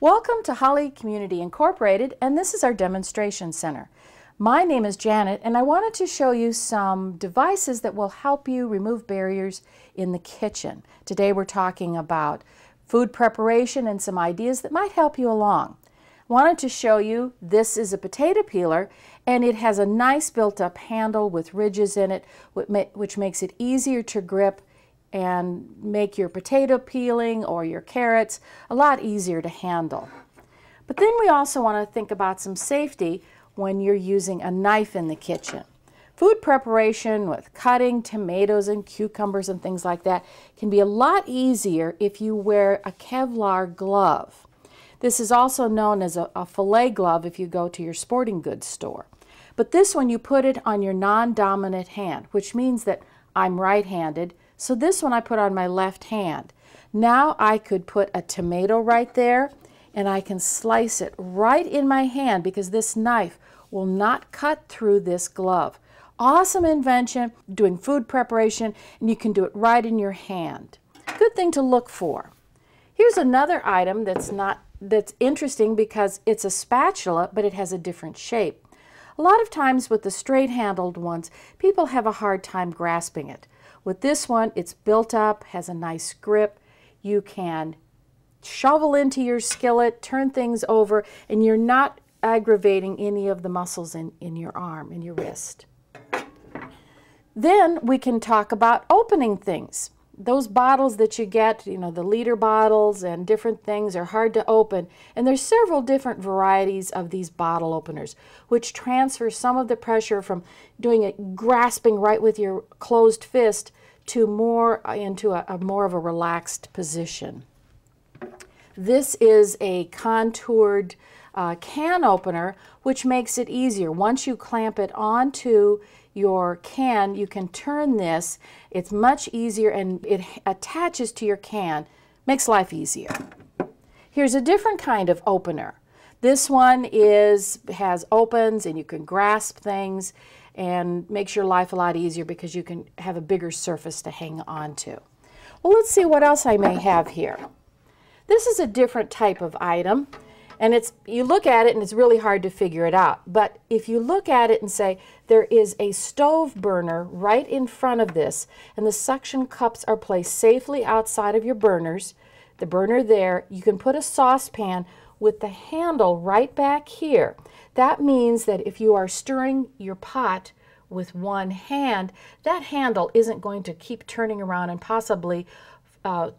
Welcome to Holly Community Incorporated, and this is our demonstration center. My name is Janet, and I wanted to show you some devices that will help you remove barriers in the kitchen. Today we're talking about food preparation and some ideas that might help you along. I wanted to show you, this is a potato peeler, and it has a nice built-up handle with ridges in it, which makes it easier to grip and make your potato peeling or your carrots a lot easier to handle. But then we also want to think about some safety when you're using a knife in the kitchen. Food preparation with cutting tomatoes and cucumbers and things like that can be a lot easier if you wear a Kevlar glove. This is also known as a fillet glove if you go to your sporting goods store. But this one, you put it on your non-dominant hand, which means that I'm right-handed. So this one I put on my left hand. Now I could put a tomato right there, and I can slice it right in my hand because this knife will not cut through this glove. Awesome invention, doing food preparation, and you can do it right in your hand. Good thing to look for. Here's another item that's interesting because it's a spatula, but it has a different shape. A lot of times with the straight-handled ones, people have a hard time grasping it. With this one, it's built up, has a nice grip. You can shovel into your skillet, turn things over, and you're not aggravating any of the muscles in your arm and your wrist. Then we can talk about opening things. Those bottles that you get, the liter bottles and different things are hard to open, and there's several different varieties of these bottle openers, which transfer some of the pressure from doing it grasping right with your closed fist to more into a more of a relaxed position. This is a contoured can opener, which makes it easier. Once you clamp it onto your can, you can turn this. It's much easier, and it attaches to your can. Makes life easier. Here's a different kind of opener. This one has opens, and you can grasp things and makes your life a lot easier because you can have a bigger surface to hang on to. Well, let's see what else I may have here. This is a different type of item, and you look at it and it's really hard to figure it out. But if you look at it and say there is a stove burner right in front of this, and the suction cups are placed safely outside of your burners, the burner there, you can put a saucepan with the handle right back here. That means that if you are stirring your pot with one hand, that handle isn't going to keep turning around and possibly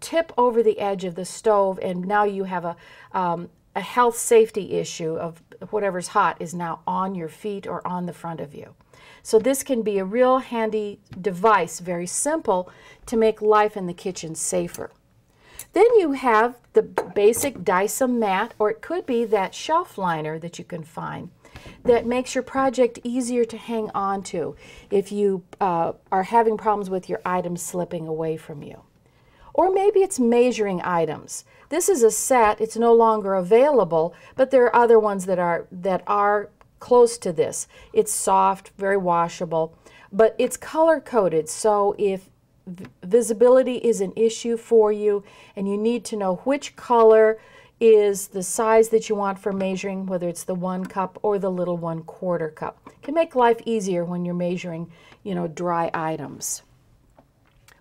tip over the edge of the stove, and now you have a health safety issue of whatever's hot is now on your feet or on the front of you. So this can be a real handy device, very simple, to make life in the kitchen safer. Then you have the basic Dyson mat, or it could be that shelf liner that you can find that makes your project easier to hang on to if you are having problems with your items slipping away from you. Or maybe it's measuring items. This is a set, it's no longer available, but there are other ones that are close to this. It's soft, very washable, but it's color-coded, so if visibility is an issue for you and you need to know which color is the size that you want for measuring, whether it's the 1 cup or the little 1/4 cup. It can make life easier when you're measuring, dry items.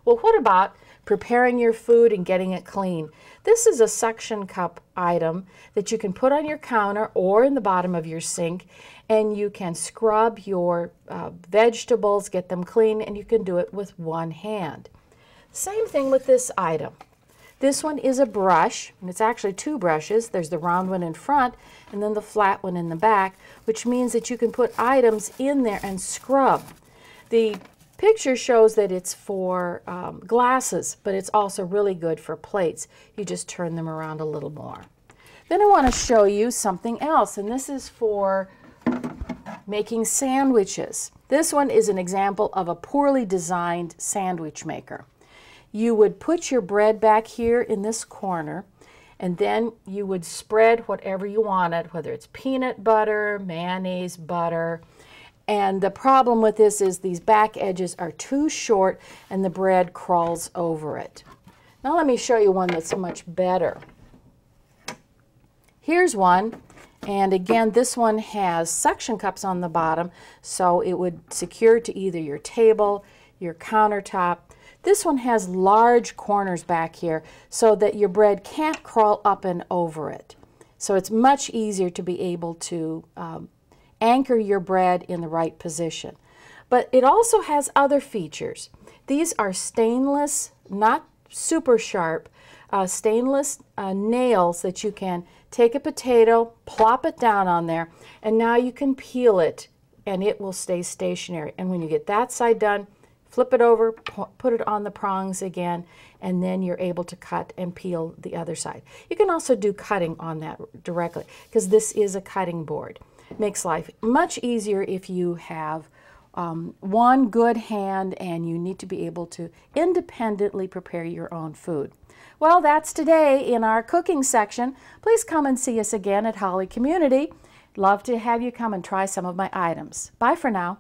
Well, what about preparing your food and getting it clean? This is a suction cup item that you can put on your counter or in the bottom of your sink, and you can scrub your vegetables, get them clean, and you can do it with one hand. Same thing with this item. This one is a brush, and it's actually 2 brushes. There's the round one in front and then the flat one in the back, which means that you can put items in there and scrub. The picture shows that it's for glasses, but it's also really good for plates. You just turn them around a little more. Then I want to show you something else, and this is for making sandwiches. This one is an example of a poorly designed sandwich maker. You would put your bread back here in this corner, and then you would spread whatever you wanted, whether it's peanut butter, mayonnaise, butter. And the problem with this is these back edges are too short and the bread crawls over it. Now let me show you one that's much better. Here's one, and again, this one has suction cups on the bottom, so it would secure to either your table, your countertop. This one has large corners back here so that your bread can't crawl up and over it. So it's much easier to be able to anchor your bread in the right position. But it also has other features. These are stainless, not super sharp, stainless nails that you can take a potato, plop it down on there, and now you can peel it and it will stay stationary. And when you get that side done, flip it over, put it on the prongs again, and then you're able to cut and peel the other side. You can also do cutting on that directly because this is a cutting board. Makes life much easier if you have one good hand and you need to be able to independently prepare your own food. Well, that's today in our cooking section. Please come and see us again at Holly Community. Love to have you come and try some of my items. Bye for now.